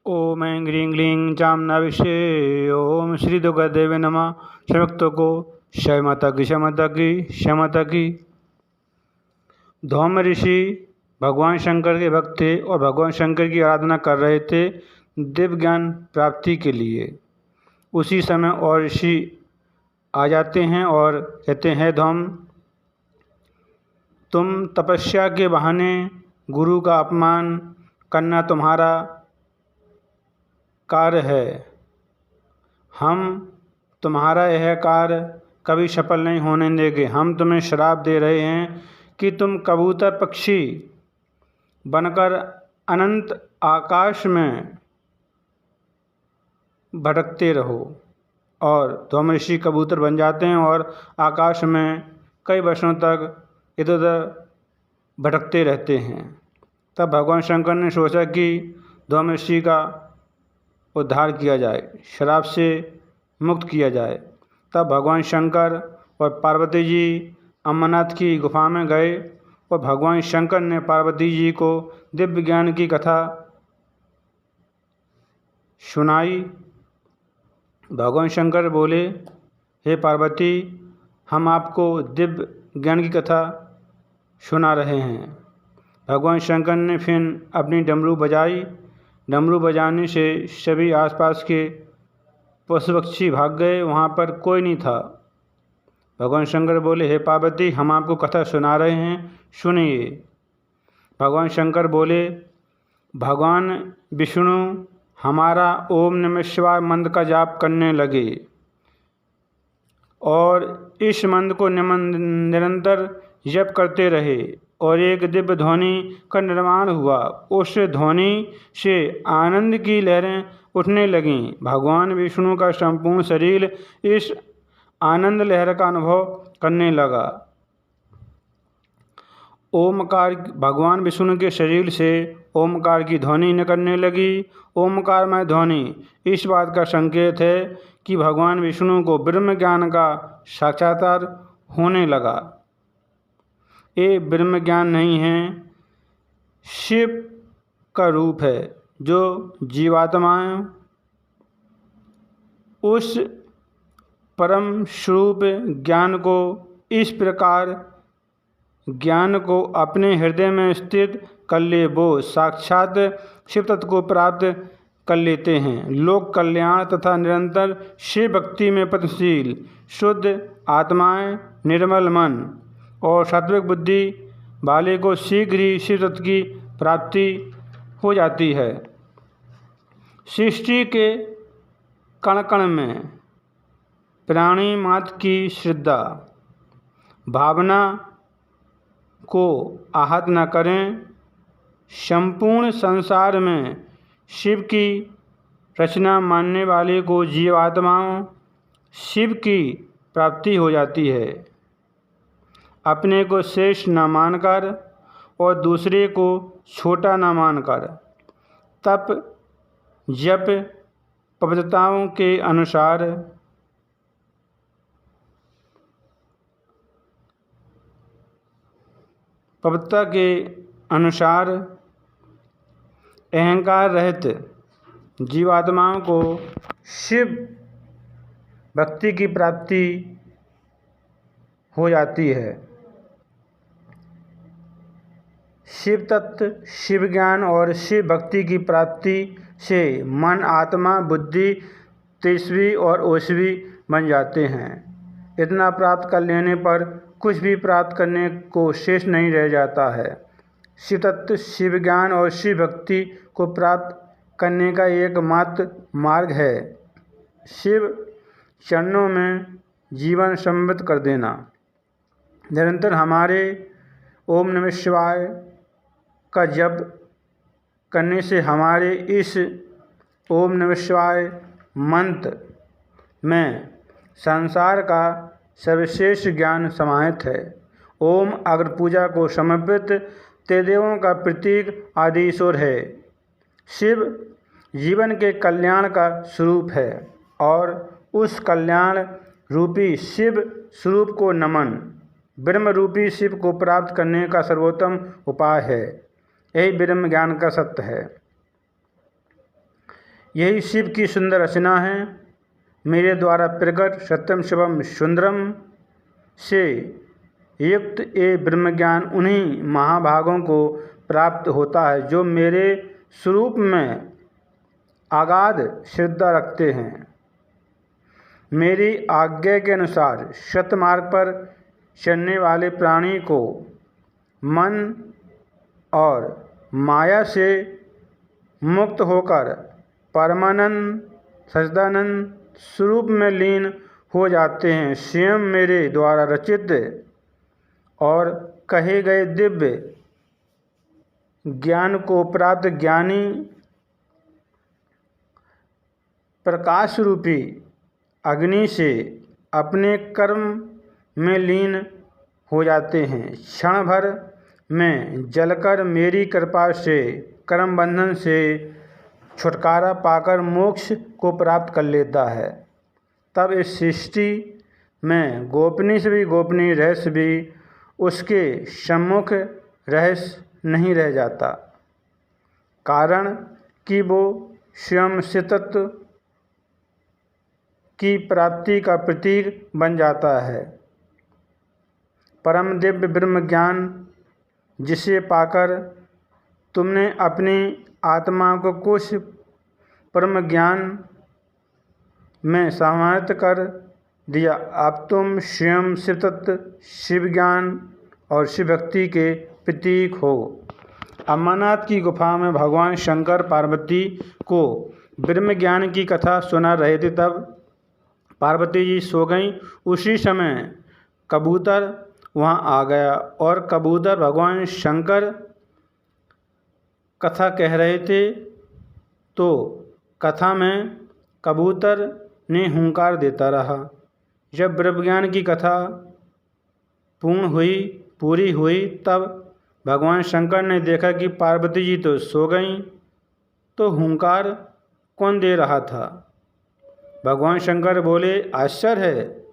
ओम ऐं ह्रीं क्लीं चामुण्डाभिषे ओम श्री दुर्गादेवी नमः। शक्तों को जय माता की, जय माता की, जय माता की। धौम ऋषि भगवान शंकर के भक्त थे और भगवान शंकर की आराधना कर रहे थे दिव्य ज्ञान प्राप्ति के लिए। उसी समय और ऋषि आ जाते हैं और कहते हैं, धौम तुम तपस्या के बहाने गुरु का अपमान करना तुम्हारा कार्य है। हम तुम्हारा यह कार्य कभी सफल नहीं होने देंगे। हम तुम्हें श्राप दे रहे हैं कि तुम कबूतर पक्षी बनकर अनंत आकाश में भटकते रहो। और धौम ऋषि कबूतर बन जाते हैं और आकाश में कई वर्षों तक इधर उधर भटकते रहते हैं। तब भगवान शंकर ने सोचा कि धौम ऋषि का उद्धार किया जाए, श्राप से मुक्त किया जाए। तब भगवान शंकर और पार्वती जी अमरनाथ की गुफा में गए और भगवान शंकर ने पार्वती जी को दिव्य ज्ञान की कथा सुनाई। भगवान शंकर बोले, हे पार्वती, हम आपको दिव्य ज्ञान की कथा सुना रहे हैं। भगवान शंकर ने फिर अपनी डमरू बजाई। डमरू बजाने से सभी आसपास के पशु पक्षी भाग गए, वहाँ पर कोई नहीं था। भगवान शंकर बोले, हे पार्वती, हम आपको कथा सुना रहे हैं, सुनिए। भगवान शंकर बोले, भगवान विष्णु हमारा ओम नमः शिवाय मंत्र का जाप करने लगे और इस मंत्र को निरंतर जप करते रहे और एक दिव्य ध्वनि का निर्माण हुआ। उस ध्वनि से आनंद की लहरें उठने लगीं। भगवान विष्णु का संपूर्ण शरीर इस आनंद लहर का अनुभव करने लगा। ओमकार, भगवान विष्णु के शरीर से ओमकार की ध्वनि निकलने लगी। ओमकारमय ध्वनि इस बात का संकेत है कि भगवान विष्णु को ब्रह्म ज्ञान का साक्षात्कार होने लगा। ये ब्रह्म ज्ञान नहीं है, शिव का रूप है जो जीवात्माएं उस परम स्वरूप ज्ञान को इस प्रकार ज्ञान को अपने हृदय में स्थित कर ले, वो साक्षात शिव तत्व को प्राप्त कर लेते हैं। लोक कल्याण तथा निरंतर शिव भक्ति में प्रगतिशील शुद्ध आत्माएं, निर्मल मन और सात्विक बुद्धि वाले को शीघ्र ही शिव तत्व की प्राप्ति हो जाती है। सृष्टि के कण कण में प्राणी मात्र की श्रद्धा भावना को आहत न करें। संपूर्ण संसार में शिव की रचना मानने वाले को जीवात्माओं शिव की प्राप्ति हो जाती है। अपने को श्रेष्ठ न मानकर और दूसरे को छोटा न मानकर तप जप पवित्रताओं के अनुसार पवित्रता के अनुसार अहंकार रहित जीवात्माओं को शिव भक्ति की प्राप्ति हो जाती है। शिव तत्व, शिव ज्ञान और शिव भक्ति की प्राप्ति से मन, आत्मा, बुद्धि तेजस्वी और ओजस्वी बन जाते हैं। इतना प्राप्त कर लेने पर कुछ भी प्राप्त करने को शेष नहीं रह जाता है। शिव तत्व, शिव ज्ञान और शिव भक्ति को प्राप्त करने का एकमात्र मार्ग है शिव चरणों में जीवन समृद्ध कर देना। निरंतर हमारे ओम नमः शिवाय का जप करने से हमारे इस ओम नमः शिवाय मंत्र में संसार का सर्वश्रेष्ठ ज्ञान समाहित है। ओम अग्र पूजा को समर्पित त्रिदेवों का प्रतीक आदि ईश्वर है। शिव जीवन के कल्याण का स्वरूप है और उस कल्याण रूपी शिव स्वरूप को नमन ब्रह्म रूपी शिव को प्राप्त करने का सर्वोत्तम उपाय है। यही ब्रह्म ज्ञान का सत्य है। यही शिव की सुंदर रचना है। मेरे द्वारा प्रकट सत्यम शिवम सुंदरम से युक्त ये ब्रह्मज्ञान उन्हीं महाभागों को प्राप्त होता है जो मेरे स्वरूप में अगाध श्रद्धा रखते हैं। मेरी आज्ञा के अनुसार सतमार्ग पर चलने वाले प्राणी को मन और माया से मुक्त होकर परमानंद सच्चिदानंद स्वरूप में लीन हो जाते हैं। स्वयं मेरे द्वारा रचित और कहे गए दिव्य ज्ञान को प्राप्त ज्ञानी प्रकाश रूपी अग्नि से अपने कर्म में लीन हो जाते हैं। क्षण भर में जलकर मेरी कृपा से कर्म बंधन से छुटकारा पाकर मोक्ष को प्राप्त कर लेता है। तब इस सृष्टि में गोपनीय से भी गोपनीय रहस्य भी उसके सम्मुख रहस्य नहीं रह जाता, कारण कि वो स्वयं से तत्व की प्राप्ति का प्रतीक बन जाता है। परम दिव्य ब्रह्म ज्ञान जिसे पाकर तुमने अपनी आत्मा को कुछ परम ज्ञान में समाहित कर दिया। अब तुम स्वयं शिव तत्व, शिव ज्ञान और शिव भक्ति के प्रतीक हो। अमरनाथ की गुफा में भगवान शंकर पार्वती को ब्रह्म ज्ञान की कथा सुना रहे थे। तब पार्वती जी सो गईं। उसी समय कबूतर वहाँ आ गया और कबूतर भगवान शंकर कथा कह रहे थे। तो कथा में कबूतर ने हुंकार देता रहा। जब ब्रह्मज्ञान की कथा पूरी हुई तब भगवान शंकर ने देखा कि पार्वती जी तो सो गईं, तो हुंकार कौन दे रहा था। भगवान शंकर बोले, आश्चर्य है,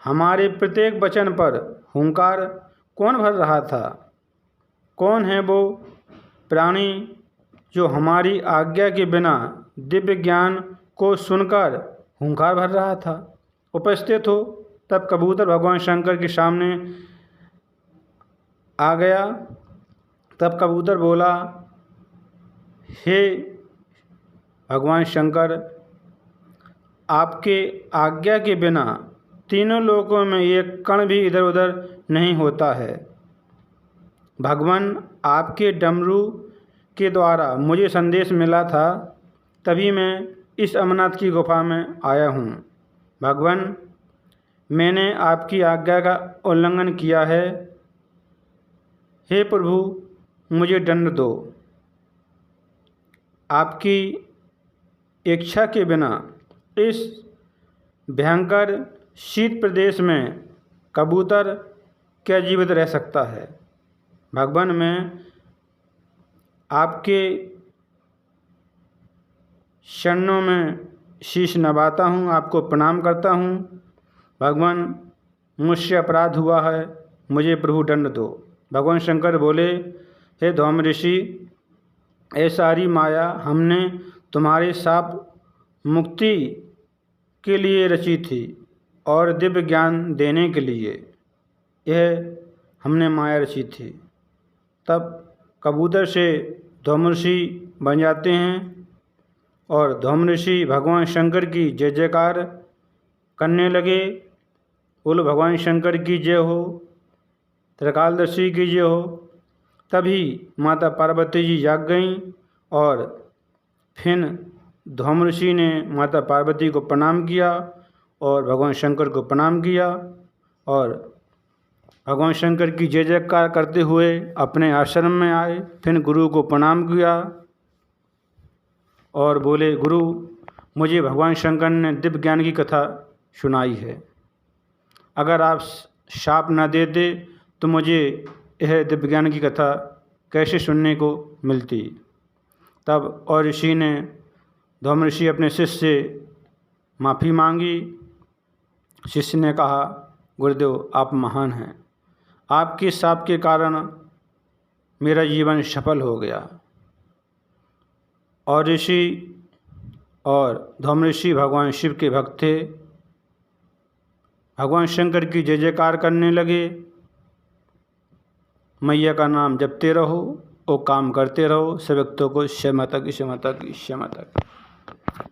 हमारे प्रत्येक वचन पर हुंकार कौन भर रहा था। कौन है वो प्राणी जो हमारी आज्ञा के बिना दिव्य ज्ञान को सुनकर हुंकार भर रहा था। उपस्थित हो। तब कबूतर भगवान शंकर के सामने आ गया। तब कबूतर बोला, हे भगवान शंकर, आपके आज्ञा के बिना तीनों लोकों में एक कण भी इधर उधर नहीं होता है। भगवान, आपके डमरू के द्वारा मुझे संदेश मिला था, तभी मैं इस अमरनाथ की गुफा में आया हूँ। भगवान, मैंने आपकी आज्ञा का उल्लंघन किया है। हे प्रभु, मुझे दंड दो। आपकी इच्छा के बिना इस भयंकर शीत प्रदेश में कबूतर क्या जीवित रह सकता है। भगवान, मैं आपके चरणों में शीश नवाता हूँ, आपको प्रणाम करता हूँ। भगवान, मुझसे अपराध हुआ है, मुझे प्रभु दंड दो। भगवान शंकर बोले, हे धौम ऋषि, ये सारी माया हमने तुम्हारे शाप मुक्ति के लिए रची थी और दिव्य ज्ञान देने के लिए यह हमने माया रची थी। तब कबूतर से धौम ऋषि बन जाते हैं और धौम ऋषि भगवान शंकर की जय जयकार करने लगे। बोलो भगवान शंकर की जय हो, त्रिकालदर्शी की जय हो। तभी माता पार्वती जी जाग गईं और फिर धौम ऋषि ने माता पार्वती को प्रणाम किया और भगवान शंकर को प्रणाम किया और भगवान शंकर की जय जयकार करते हुए अपने आश्रम में आए। फिर गुरु को प्रणाम किया और बोले, गुरु, मुझे भगवान शंकर ने दिव्य ज्ञान की कथा सुनाई है। अगर आप शाप न देते तो मुझे यह दिव्य ज्ञान की कथा कैसे सुनने को मिलती। तब और ऋषि ने, धौम ऋषि अपने शिष्य से माफ़ी मांगी। शिष्य ने कहा, गुरुदेव, आप महान हैं, आपके शाप के कारण मेरा जीवन सफल हो गया। और ऋषि और धौम ऋषि भगवान शिव के भक्त थे। भगवान शंकर की जय जयकार करने लगे, मैया का नाम जपते रहो और काम करते रहो। सब भक्तों को क्षमा तक।